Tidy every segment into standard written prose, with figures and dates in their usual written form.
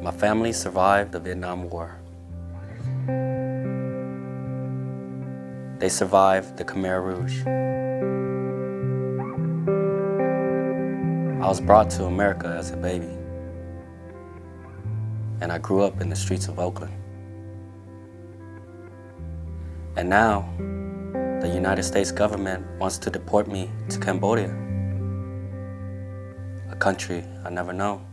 My family survived the Vietnam War. They survived the Khmer Rouge. I was brought to America as a baby, and I grew up in the streets of Oakland. And now, the United States government wants to deport me to Cambodia, a country I never known.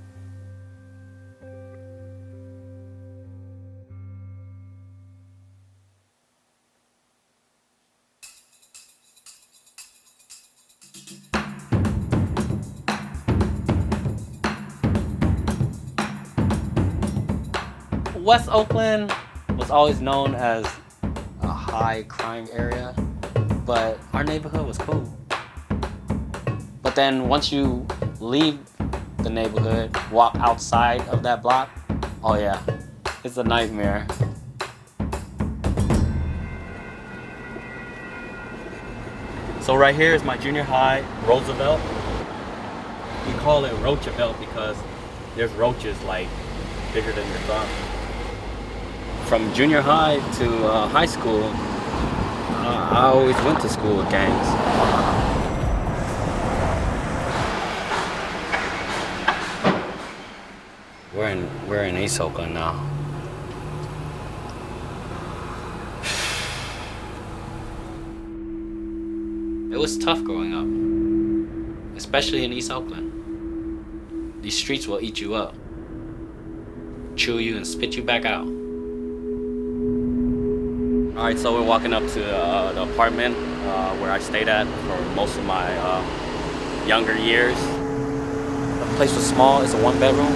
West Oakland was always known as a high crime area, but our neighborhood was cool. But then once you leave the neighborhood, walk outside of that block, oh yeah, it's a nightmare. So right here is my junior high, Roosevelt. We call it Roosevelt because there's roaches like bigger than your thumb. From junior high to high school, I always went to school with gangs. We're in East Oakland now. It was tough growing up, especially in East Oakland. These streets will eat you up, chew you and spit you back out. All right, so we're walking up to the apartment where I stayed at for most of my younger years. The place was small, it's a one-bedroom.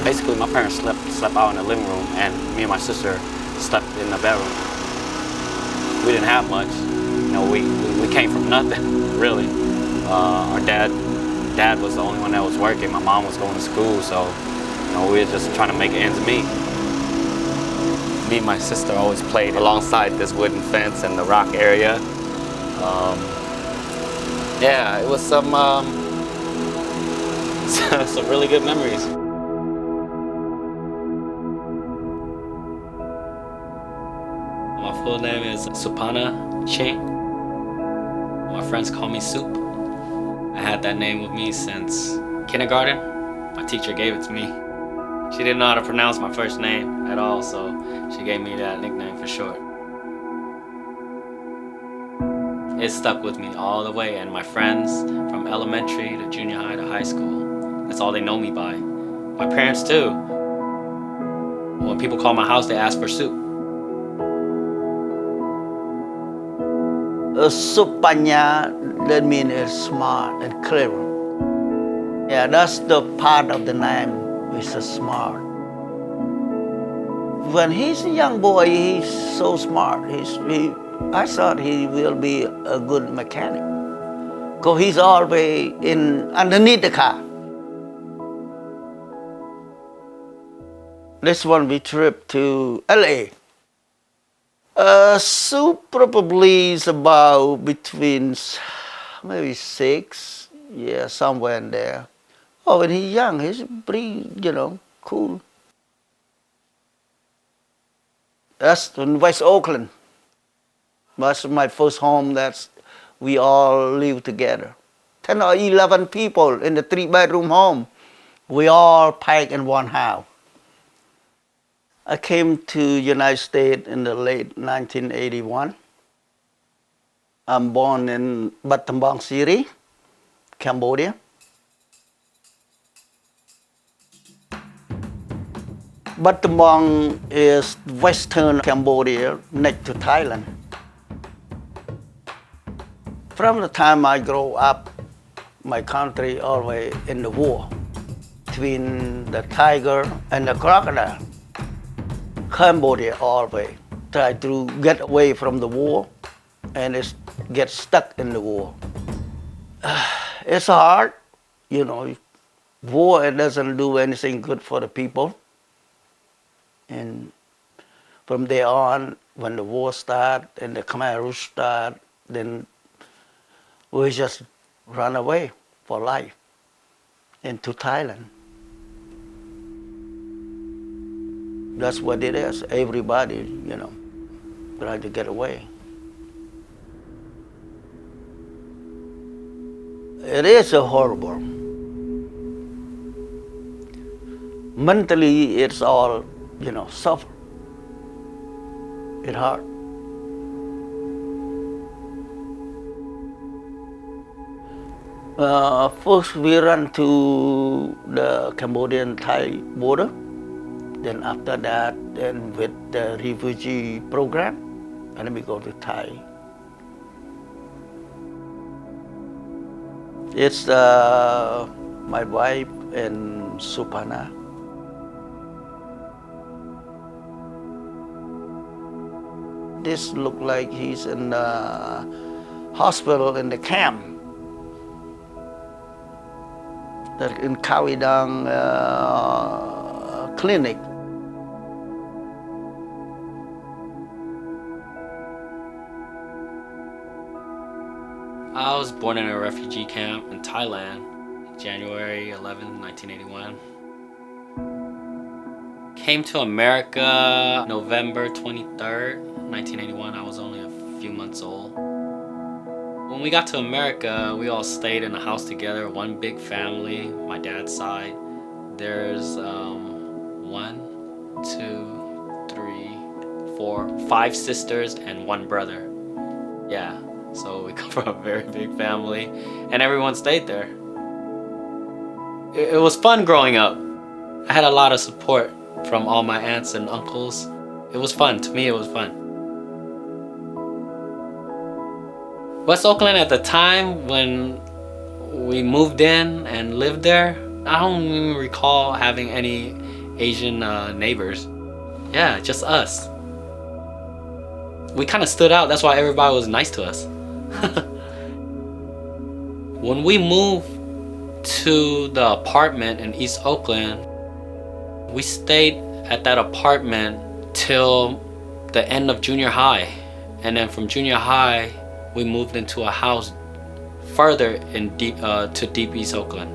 Basically, my parents slept out in the living room, and me and my sister slept in the bedroom. We didn't have much. You know, we came from nothing, really. Our dad was the only one that was working. My mom was going to school, so you know, we were just trying to make ends meet. Me and my sister always played alongside this wooden fence in the rock area. Yeah, it was some some really good memories. My full name is Supana Ching. My friends call me Soup. I had that name with me since kindergarten. My teacher gave it to me. She didn't know how to pronounce my first name at all, so she gave me that nickname for short. It stuck with me all the way, and my friends from elementary to junior high to high school, that's all they know me by. My parents too. When people call my house, they ask for Soup. Supanya, that means smart and clever. Yeah, that's the part of the name. He's smart. When he's a young boy, he's so smart. I thought he will be a good mechanic, because he's always underneath the car. This one we trip to LA. Soup probably is about between maybe 6, yeah, somewhere in there. Oh, when he's young, he's pretty, cool. That's in West Oakland. That's my first home. We all live together. 10 or 11 people in the 3-bedroom home. We all packed in one house. I came to United States in the late 1981. I'm born in Battambang City, Cambodia. Battambang is western Cambodia, next to Thailand. From the time I grow up, my country always in the war between the tiger and the crocodile. Cambodia always try to get away from the war and get stuck in the war. It's hard, war doesn't do anything good for the people. And from there on, when the war started and the Khmer Rouge started, then we just run away for life into Thailand. That's what it is. Everybody, try to get away. It is a horrible. Mentally, it's all, suffer. It hard. First, we ran to the Cambodian-Thai border. Then after that, then with the refugee program, and then we go to Thai. It's my wife and Supana. This look like he's in the hospital in the camp. That in Kawidang clinic. I was born in a refugee camp in Thailand, January 11, 1981. Came to America November 23rd, 1981. I was only a few months old. When we got to America, we all stayed in a house together, one big family, my dad's side. There's 5 sisters and 1 brother. Yeah, so we come from a very big family, and everyone stayed there. It was fun growing up. I had a lot of support from all my aunts and uncles. It was fun. To me, it was fun. West Oakland at the time when we moved in and lived there, I don't even recall having any Asian neighbors. Yeah, just us. We kind of stood out. That's why everybody was nice to us. When we moved to the apartment in East Oakland, we stayed at that apartment till the end of junior high. And then from junior high, we moved into a house further in to deep East Oakland.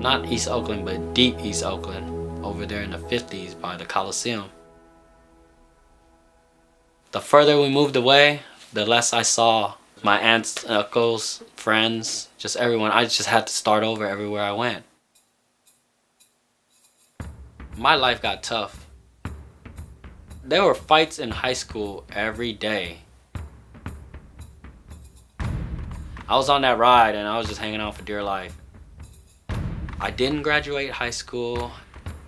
Not East Oakland, but deep East Oakland, over there in the 50s by the Coliseum. The further we moved away, the less I saw my aunts, uncles, friends, just everyone. I just had to start over everywhere I went. My life got tough. There were fights in high school every day. I was on that ride and I was just hanging out for dear life. I didn't graduate high school.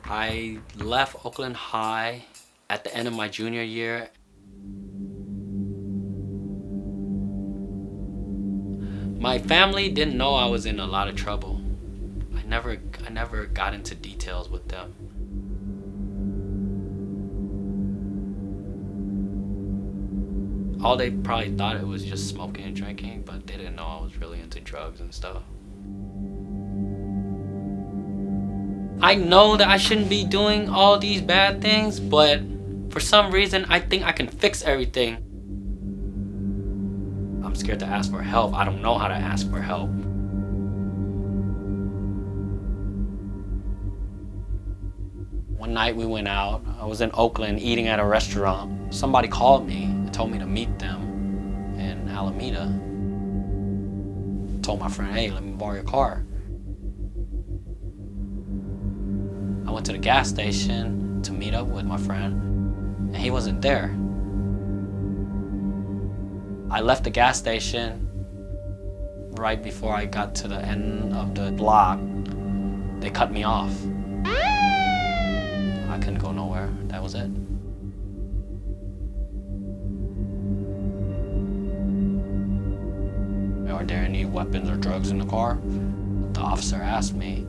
I left Oakland High at the end of my junior year. My family didn't know I was in a lot of trouble. I never got into details with them. All they probably thought it was just smoking and drinking, but they didn't know I was really into drugs and stuff. I know that I shouldn't be doing all these bad things, but for some reason, I think I can fix everything. I'm scared to ask for help. I don't know how to ask for help. One night we went out. I was in Oakland eating at a restaurant. Somebody called me and told me to meet them in Alameda. Told my friend, hey, let me borrow your car. I went to the gas station to meet up with my friend, and he wasn't there. I left the gas station right before I got to the end of the block. They cut me off. I couldn't go nowhere. That was it. Are there any weapons or drugs in the car? The officer asked me,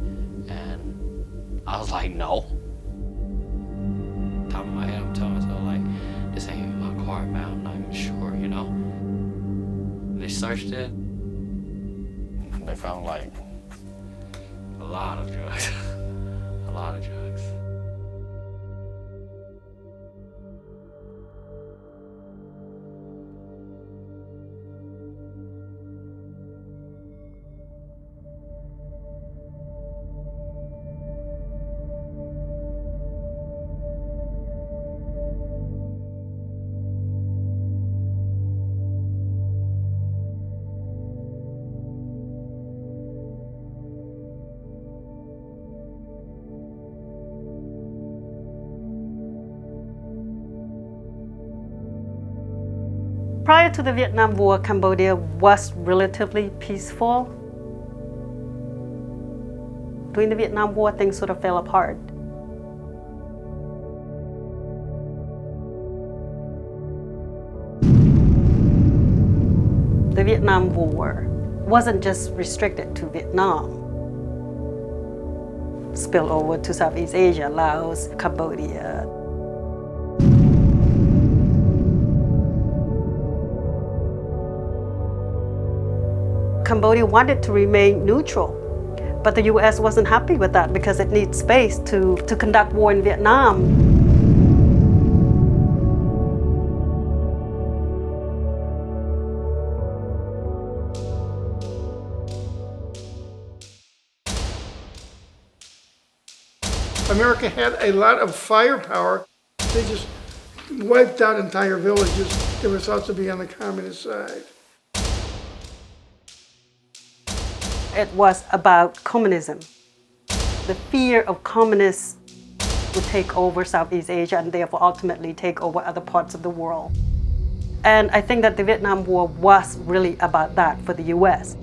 and I was like, no. Top of my head, I'm telling myself, like, this ain't my car, man. I'm not even sure, you know? They searched it. They found, like, a lot of drugs. A lot of drugs. Prior to the Vietnam War, Cambodia was relatively peaceful. During the Vietnam War, things sort of fell apart. The Vietnam War wasn't just restricted to Vietnam. Spilled over to Southeast Asia, Laos, Cambodia. Cambodia wanted to remain neutral, but the US wasn't happy with that because it needs space to conduct war in Vietnam. America had a lot of firepower. They just wiped out entire villages that were thought to be on the communist side. It was about communism. The fear of communists would take over Southeast Asia and therefore ultimately take over other parts of the world. And I think that the Vietnam War was really about that for the US.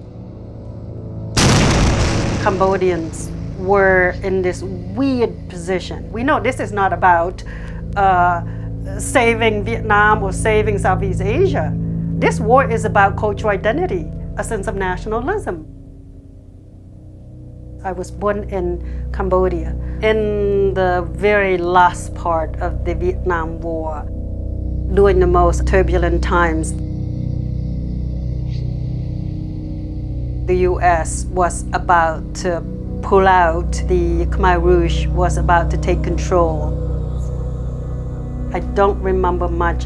Cambodians were in this weird position. We know this is not about saving Vietnam or saving Southeast Asia. This war is about cultural identity, a sense of nationalism. I was born in Cambodia in the very last part of the Vietnam War, during the most turbulent times. The US was about to pull out. The Khmer Rouge was about to take control. I don't remember much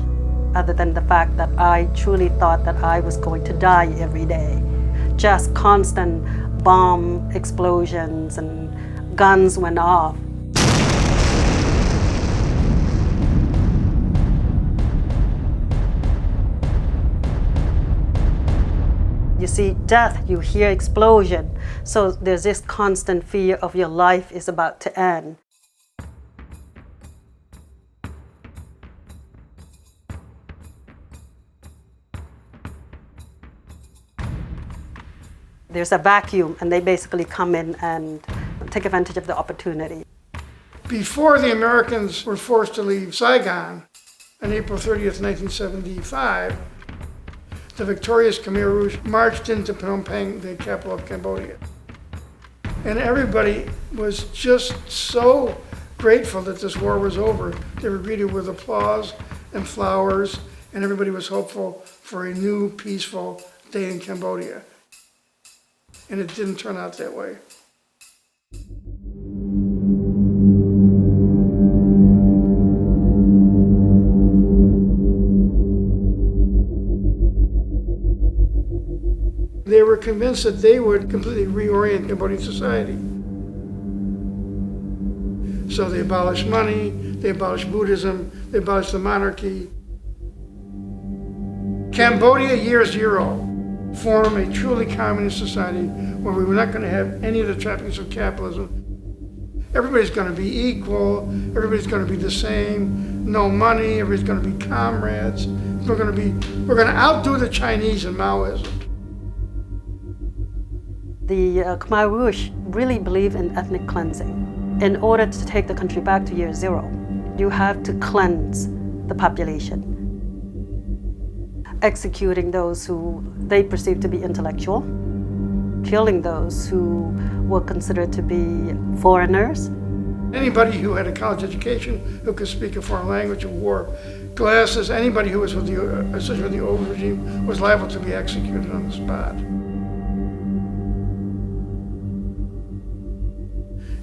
other than the fact that I truly thought that I was going to die every day. Just constant bomb explosions and guns went off. You see death, you hear explosion. So there's this constant fear of your life is about to end. There's a vacuum, and they basically come in and take advantage of the opportunity. Before the Americans were forced to leave Saigon on April 30th, 1975, the victorious Khmer Rouge marched into Phnom Penh, the capital of Cambodia. And everybody was just so grateful that this war was over. They were greeted with applause and flowers, and everybody was hopeful for a new, peaceful day in Cambodia. And it didn't turn out that way. They were convinced that they would completely reorient Cambodian society. So they abolished money, they abolished Buddhism, they abolished the monarchy. Cambodia, year zero, form a truly communist society where we were not going to have any of the trappings of capitalism. Everybody's going to be equal, everybody's going to be the same, no money, everybody's going to be comrades. We're going to outdo the Chinese in Maoism. The Khmer Rouge really believe in ethnic cleansing. In order to take the country back to year zero, you have to cleanse the population, executing those who they perceive to be intellectual, killing those who were considered to be foreigners. Anybody who had a college education, who could speak a foreign language, who wore glasses, anybody who was with associated with the old regime was liable to be executed on the spot.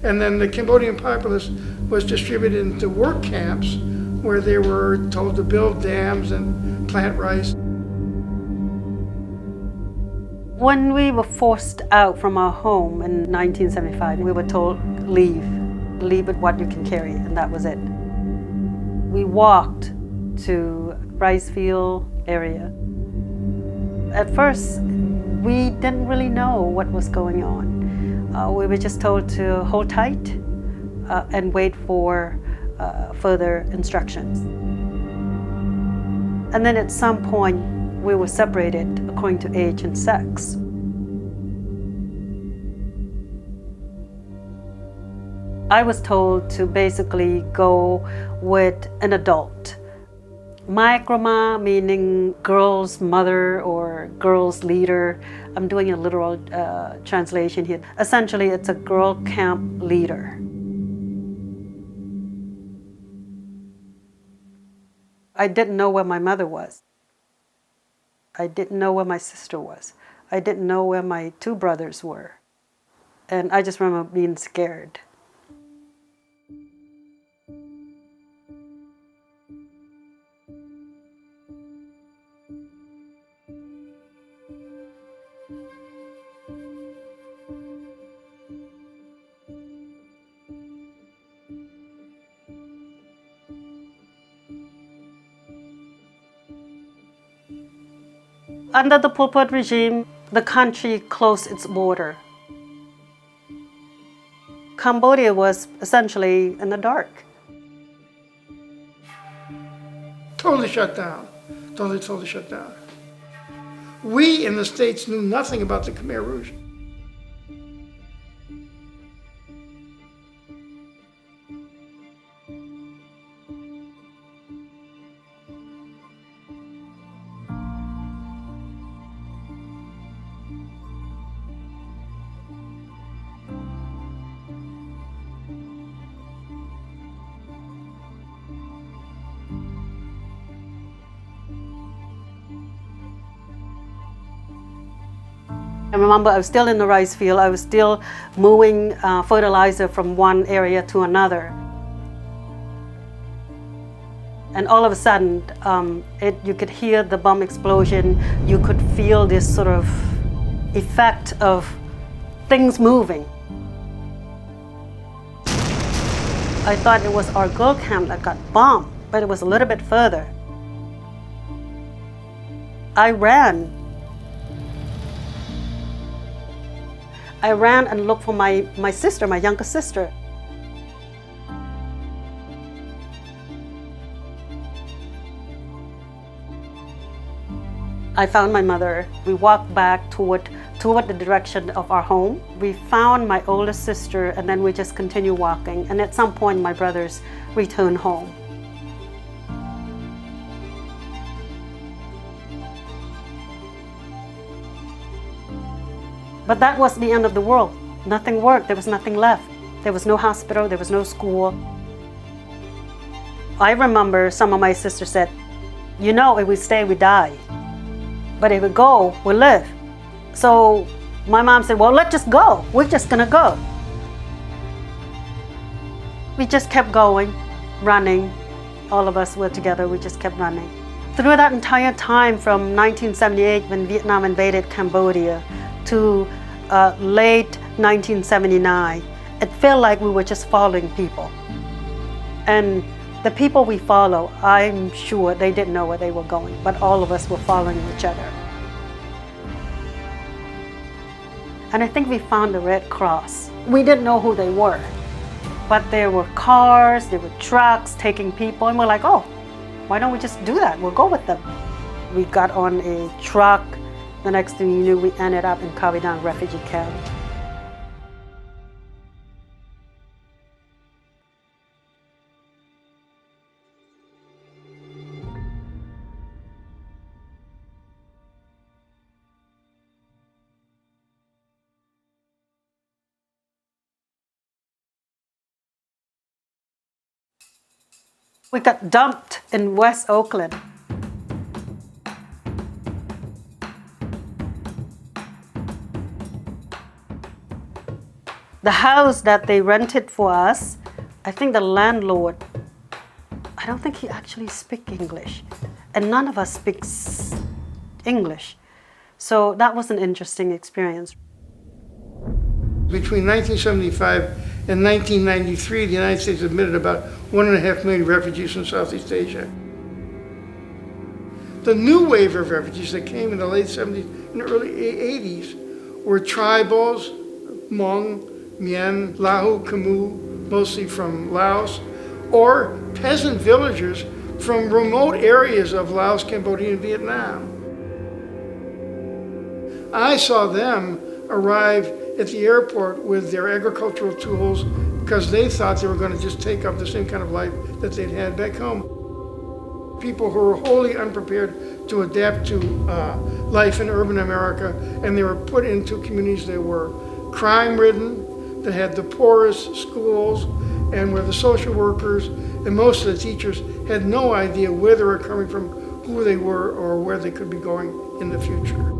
And then the Cambodian populace was distributed into work camps where they were told to build dams and plant rice. When we were forced out from our home in 1975, we were told, leave with what you can carry, and that was it. We walked to rice field area. At first, we didn't really know what was going on. We were just told to hold tight and wait for further instructions. And then at some point, We were separated according to age and sex. I was told to basically go with an adult. My grandma, meaning girl's mother or girl's leader. I'm doing a literal translation here. Essentially, it's a girl camp leader. I didn't know where my mother was. I didn't know where my sister was. I didn't know where my two brothers were. And I just remember being scared. Under the Pol Pot regime, the country closed its border. Cambodia was essentially in the dark. Totally shut down. Totally shut down. We in the States knew nothing about the Khmer Rouge. I remember I was still in the rice field. I was still moving fertilizer from one area to another. And all of a sudden, you could hear the bomb explosion. You could feel this sort of effect of things moving. I thought it was our girl camp that got bombed, but it was a little bit further. I ran. I ran and looked for my sister, my younger sister. I found my mother. We walked back toward the direction of our home. We found my older sister, and then we just continued walking. And at some point, my brothers returned home. But that was the end of the world. Nothing worked. There was nothing left. There was no hospital. There was no school. I remember some of my sisters said, you know, if we stay, we die. But if we go, we live. So my mom said, well, let's just go. We're just going to go. We just kept going, running. All of us were together. We just kept running. Through that entire time from 1978, when Vietnam invaded Cambodia, to late 1979, it felt like we were just following people. And the people we follow, I'm sure they didn't know where they were going, but all of us were following each other. And I think we found the Red Cross. We didn't know who they were, but there were cars, there were trucks taking people, and we're like, oh, why don't we just do that? We'll go with them. We got on a truck. The next thing you knew, we ended up in Cambodian refugee camp. We got dumped in West Oakland. The house that they rented for us, I think the landlord, I don't think he actually speaks English. And none of us speaks English. So that was an interesting experience. Between 1975 and 1993, the United States admitted about 1.5 million refugees from Southeast Asia. The new wave of refugees that came in the late 70s and early 80s were tribals, Hmong, Mien, Lahu, Khmu, mostly from Laos, or peasant villagers from remote areas of Laos, Cambodia, and Vietnam. I saw them arrive at the airport with their agricultural tools because they thought they were going to just take up the same kind of life that they'd had back home. People who were wholly unprepared to adapt to life in urban America, and they were put into communities that were crime-ridden, that had the poorest schools, and where the social workers and most of the teachers had no idea where they were coming from, who they were, or where they could be going in the future.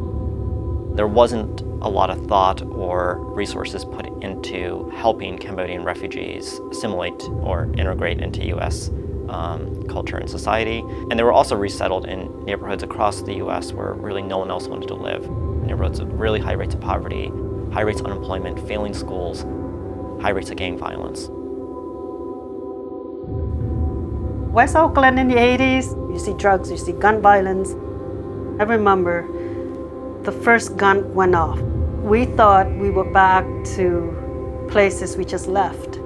There wasn't a lot of thought or resources put into helping Cambodian refugees assimilate or integrate into U.S. Culture and society. And they were also resettled in neighborhoods across the U.S. where really no one else wanted to live. Neighborhoods with really high rates of poverty, high rates of unemployment, failing schools, high rates of gang violence. West Oakland in the 80s, you see drugs, you see gun violence. I remember the first gun went off. We thought we were back to places we just left.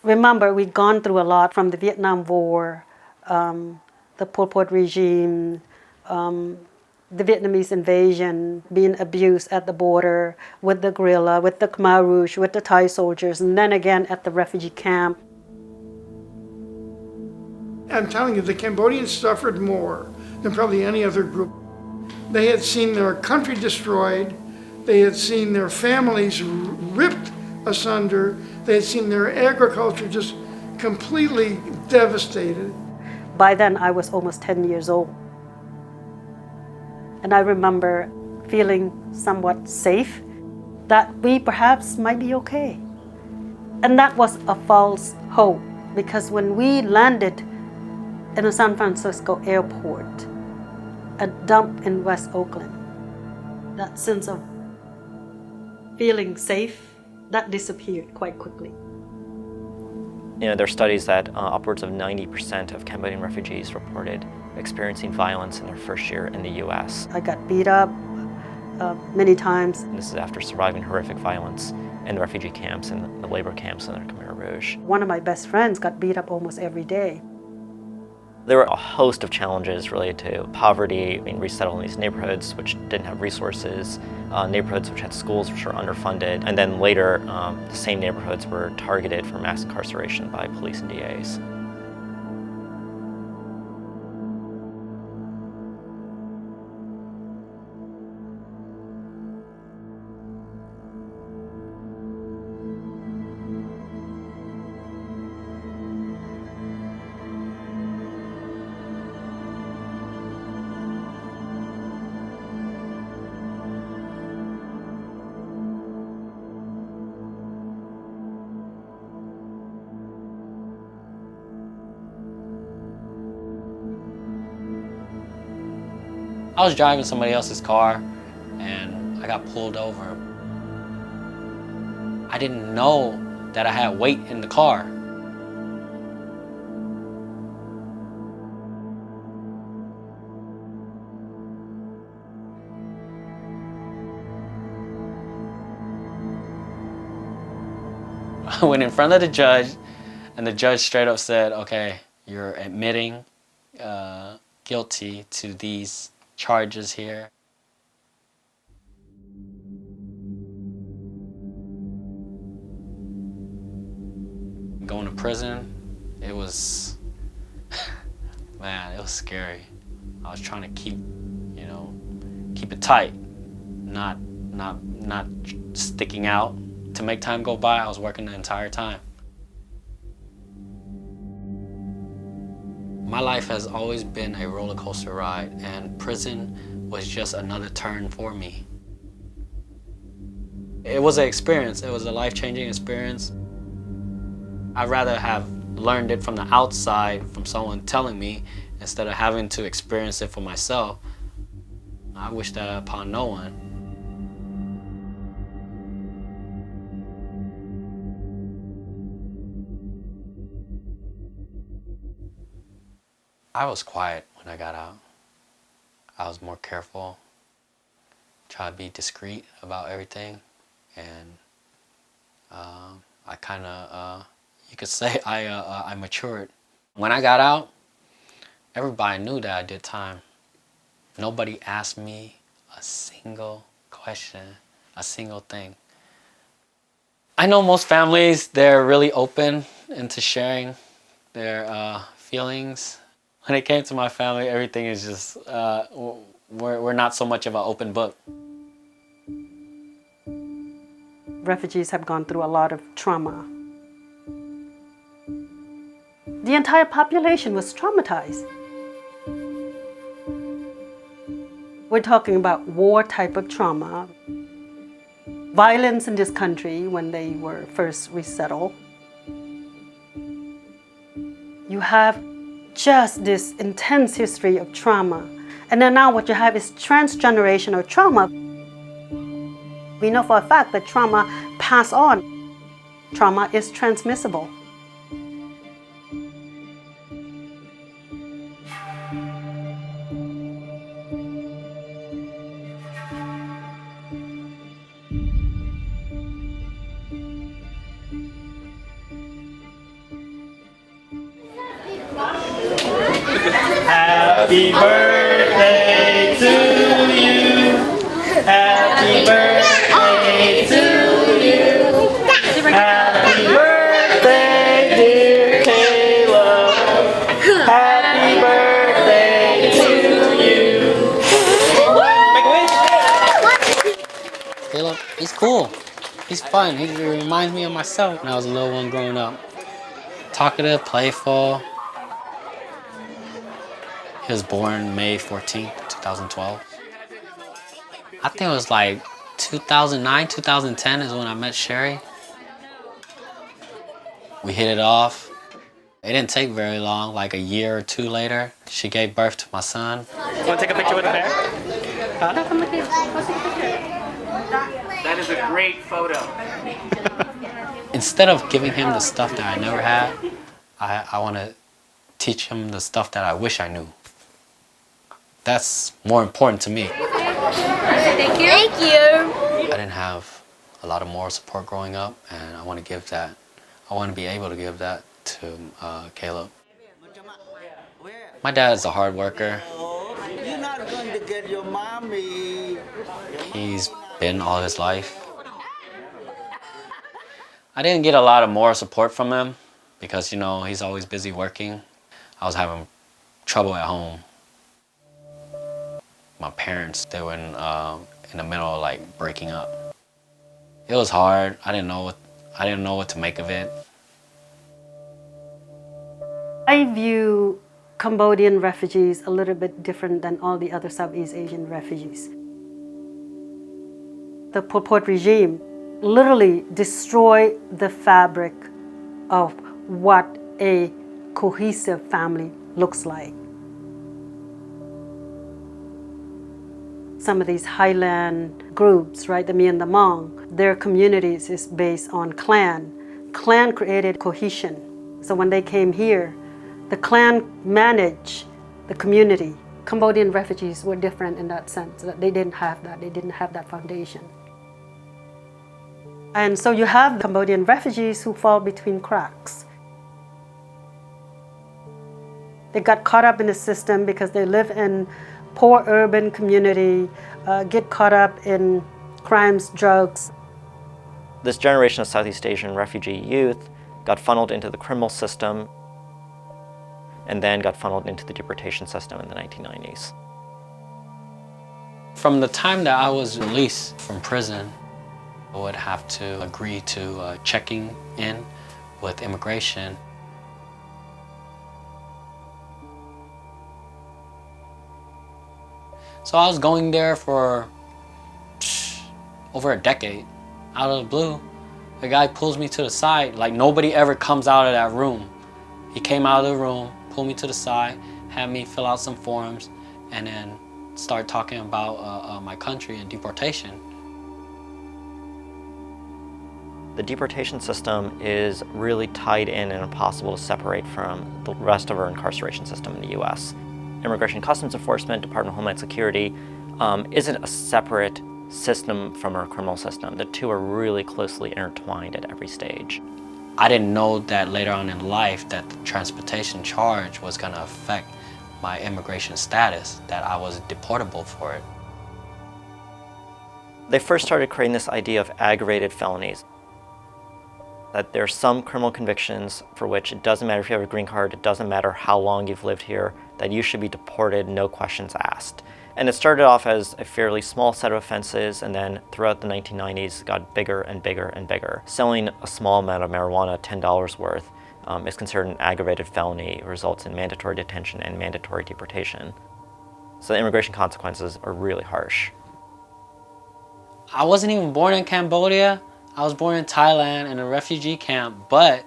Remember, we'd gone through a lot from the Vietnam War, the Pol Pot regime, the Vietnamese invasion, being abused at the border with the guerrilla, with the Khmer Rouge, with the Thai soldiers, and then again at the refugee camp. I'm telling you, the Cambodians suffered more than probably any other group. They had seen their country destroyed, they had seen their families ripped asunder, they had seen their agriculture just completely devastated. By then, I was almost 10 years old. And I remember feeling somewhat safe, that we perhaps might be okay. And that was a false hope, because when we landed in the San Francisco airport, a dump in West Oakland, that sense of feeling safe, that disappeared quite quickly. You know, there are studies that upwards of 90% of Cambodian refugees reported experiencing violence in their first year in the U.S. I got beat up many times. And this is after surviving horrific violence in the refugee camps and the labor camps in the Khmer Rouge. One of my best friends got beat up almost every day. There were a host of challenges related to poverty, being resettled in these neighborhoods which didn't have resources, neighborhoods which had schools which were underfunded, and then later the same neighborhoods were targeted for mass incarceration by police and DAs. I was driving somebody else's car and I got pulled over. I didn't know that I had weight in the car. I went in front of the judge and the judge straight up said, okay, you're admitting guilty to these charges here. Going to prison, it was, man, it was scary. I was trying to keep it tight, not sticking out. To make time go by, I was working the entire time. My life has always been a roller coaster ride, and prison was just another turn for me. It was an experience. It was a life-changing experience. I'd rather have learned it from the outside, from someone telling me, instead of having to experience it for myself. I wish that upon no one. I was quiet when I got out. I was more careful, try to be discreet about everything, and I kind of you could say I matured. When I got out, everybody knew that I did time. Nobody asked me a single question, a single thing. I know most families, they're really open into sharing their feelings. When it came to my family, everything is just, we're not so much of an open book. Refugees have gone through a lot of trauma. The entire population was traumatized. We're talking about war type of trauma, violence in this country when they were first resettled. You have just this intense history of trauma. And then now what you have is transgenerational trauma. We know for a fact that trauma pass on. Trauma is transmissible. Happy birthday to you. Happy birthday to you. Happy birthday, dear Caleb. Happy birthday to you. Make a wish. Caleb, he's cool. He's fun. He reminds me of myself when I was a little one growing up. Talkative, playful. He was born May 14th, 2012. I think it was like 2009, 2010 is when I met Sherry. We hit it off. It didn't take very long, like a year or two later, she gave birth to my son. You want to take a picture with the bear? Huh? That is a great photo. Instead of giving him the stuff that I never had, I want to teach him the stuff that I wish I knew. That's more important to me. Thank you. Thank you. I didn't have a lot of moral support growing up, and I want to give that. I want to be able to give that to Caleb. My dad is a hard worker. You're not going to get your mommy. He's been all his life. I didn't get a lot of moral support from him because, you know, he's always busy working. I was having trouble at home. My parents, they were in the middle of like breaking up. It was hard. I didn't know what to make of it. I view Cambodian refugees a little bit different than all the other Southeast Asian refugees. The Pol Pot regime literally destroyed the fabric of what a cohesive family looks like. Some of these highland groups, right, the Mi and the Hmong, their communities is based on clan. Clan created cohesion. So when they came here, the clan managed the community. Cambodian refugees were different in that sense, that they didn't have that. They didn't have that foundation. And so you have Cambodian refugees who fall between cracks. They got caught up in the system because they live in poor urban community, get caught up in crimes, drugs. This generation of Southeast Asian refugee youth got funneled into the criminal system and then got funneled into the deportation system in the 1990s. From the time that I was released from prison, I would have to agree to checking in with immigration. So I was going there for over a decade. Out of the blue, the guy pulls me to the side, like nobody ever comes out of that room. He came out of the room, pulled me to the side, had me fill out some forms, and then start talking about my country and deportation. The deportation system is really tied in and impossible to separate from the rest of our incarceration system in the U.S. Immigration Customs Enforcement, Department of Homeland Security isn't a separate system from our criminal system. The two are really closely intertwined at every stage. I didn't know that later on in life that the transportation charge was going to affect my immigration status, that I was deportable for it. They first started creating this idea of aggravated felonies. That there are some criminal convictions for which it doesn't matter if you have a green card, it doesn't matter how long you've lived here, that you should be deported, no questions asked. And it started off as a fairly small set of offenses, and then throughout the 1990s got bigger and bigger and bigger. Selling a small amount of marijuana, $10 worth, is considered an aggravated felony, results in mandatory detention and mandatory deportation. So the immigration consequences are really harsh. I wasn't even born in Cambodia. I was born in Thailand in a refugee camp, but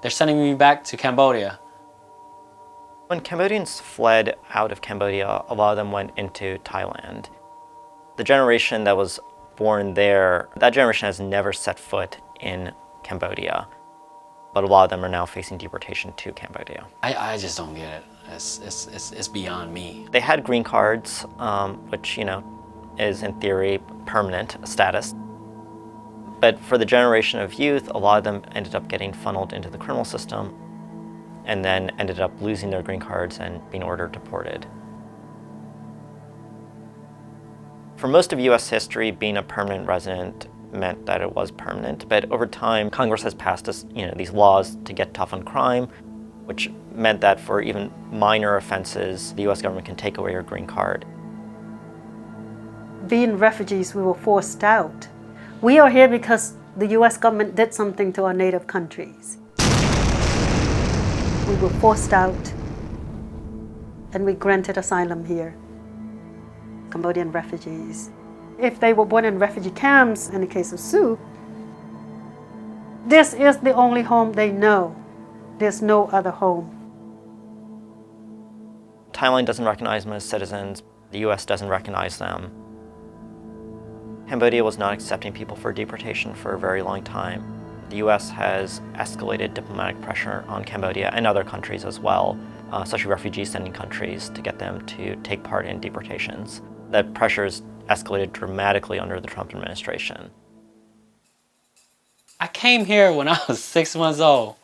they're sending me back to Cambodia. When Cambodians fled out of Cambodia, a lot of them went into Thailand. The generation that was born there, that generation has never set foot in Cambodia. But a lot of them are now facing deportation to Cambodia. I just don't get it. It's beyond me. They had green cards, which, is in theory permanent status. But for the generation of youth, a lot of them ended up getting funneled into the criminal system and then ended up losing their green cards and being ordered deported. For most of US history, being a permanent resident meant that it was permanent, but over time, Congress has passed these laws to get tough on crime, which meant that for even minor offenses, the US government can take away your green card. Being refugees, we were forced out. We are here because the US government did something to our native countries. We were forced out and we granted asylum here. Cambodian refugees. If they were born in refugee camps, in the case of Sue, this is the only home they know. There's no other home. Thailand doesn't recognize them as citizens. The US doesn't recognize them. Cambodia was not accepting people for deportation for a very long time. The US has escalated diplomatic pressure on Cambodia and other countries as well, especially refugee-sending countries, to get them to take part in deportations. That pressure has escalated dramatically under the Trump administration. I came here when I was 6 months old.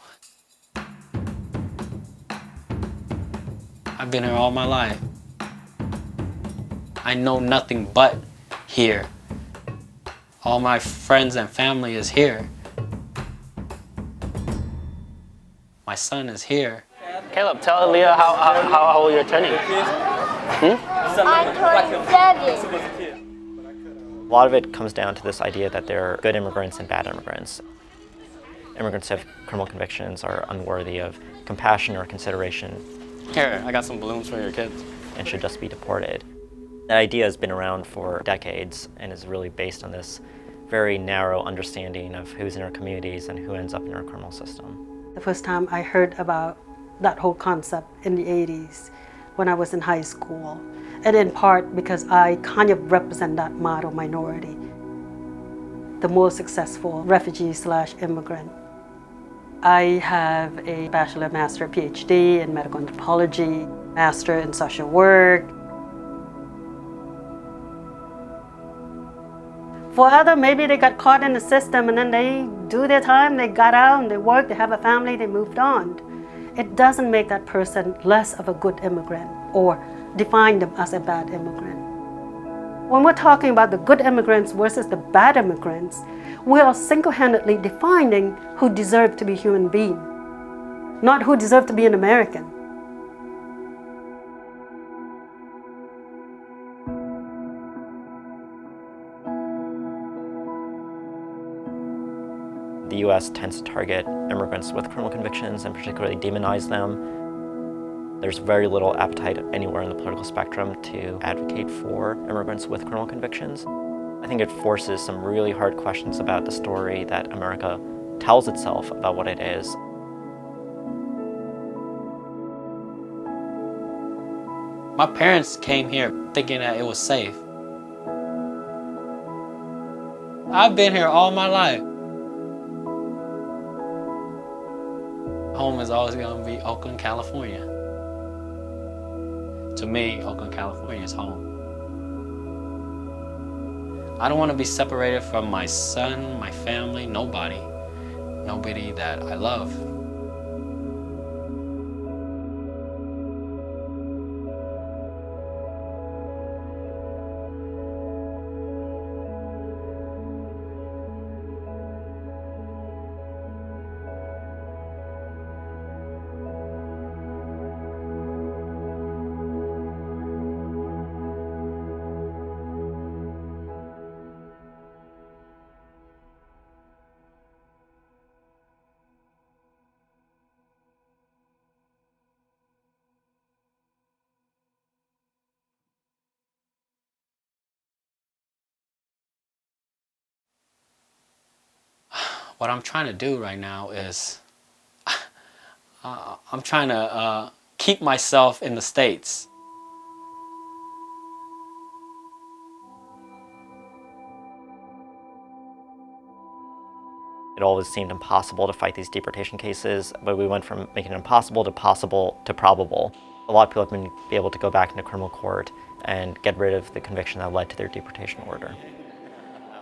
I've been here all my life. I know nothing but here. All my friends and family is here. My son is here. Caleb, tell Aaliyah how old you're turning. I'm 27. A lot of it comes down to this idea that there are good immigrants and bad immigrants. Immigrants who have criminal convictions are unworthy of compassion or consideration. Here, I got some balloons for your kids. And should just be deported. That idea has been around for decades and is really based on this very narrow understanding of who's in our communities and who ends up in our criminal system. The first time I heard about that whole concept in the 80s when I was in high school, and in part because I kind of represent that model minority, the more successful refugee/immigrant. I have a bachelor, master, PhD in medical anthropology, master in social work. For others, maybe they got caught in the system and then they do their time, they got out and they work, they have a family, they moved on. It doesn't make that person less of a good immigrant or define them as a bad immigrant. When we're talking about the good immigrants versus the bad immigrants, we are single-handedly defining who deserve to be human beings, not who deserve to be an American. The US tends to target immigrants with criminal convictions and particularly demonize them. There's very little appetite anywhere in the political spectrum to advocate for immigrants with criminal convictions. I think it forces some really hard questions about the story that America tells itself about what it is. My parents came here thinking that it was safe. I've been here all my life. Home is always going to be Oakland, California. To me, Oakland, California is home. I don't want to be separated from my son, my family, nobody. nobody that I love. What I'm trying to do right now is I'm trying to keep myself in the States. It always seemed impossible to fight these deportation cases, but we went from making it impossible to possible to probable. A lot of people have been able to go back into criminal court and get rid of the conviction that led to their deportation order.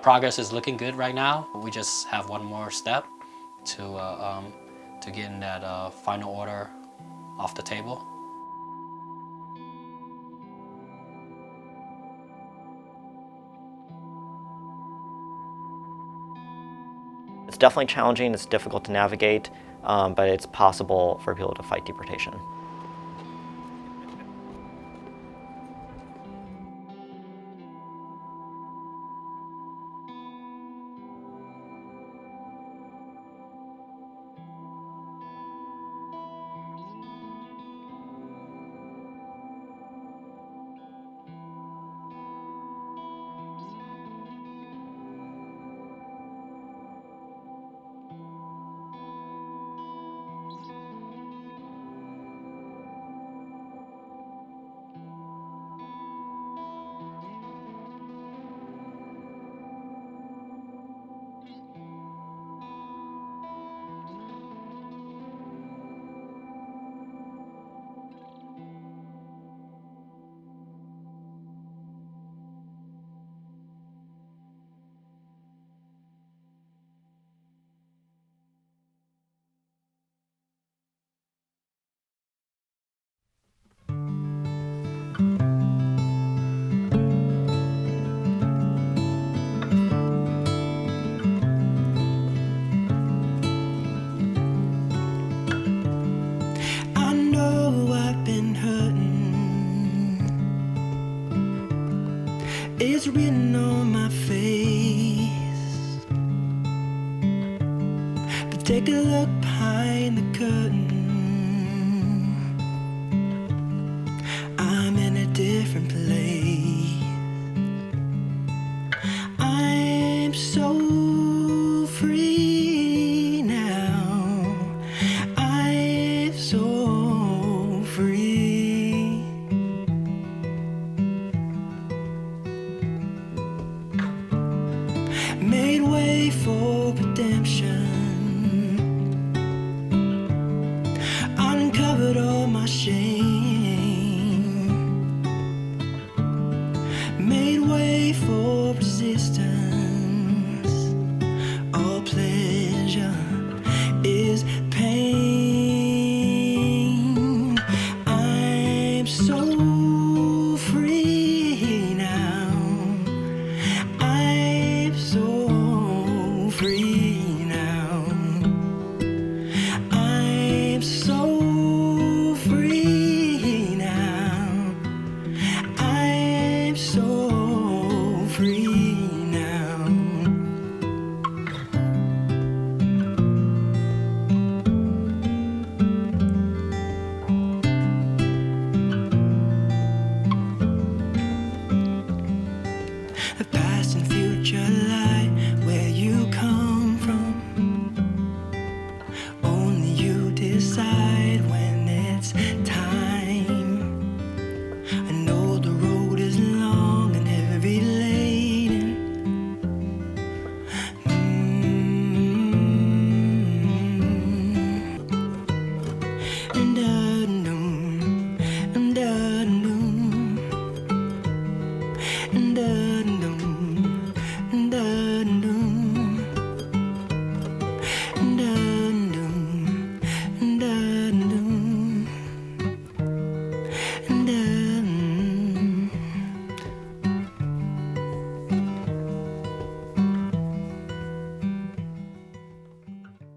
Progress is looking good right now. We just have one more step to getting that final order off the table. It's definitely challenging, it's difficult to navigate, but it's possible for people to fight deportation. It's written on my face, but take a look behind the curtain. I'm in a different place. I'm so free now. I'm so free. Made way for redemption, uncovered all my shame, made way for resistance. All pleasure is pain. I'm so free now. I'm so free now. I'm so free now. I'm so free now. The past and future lies.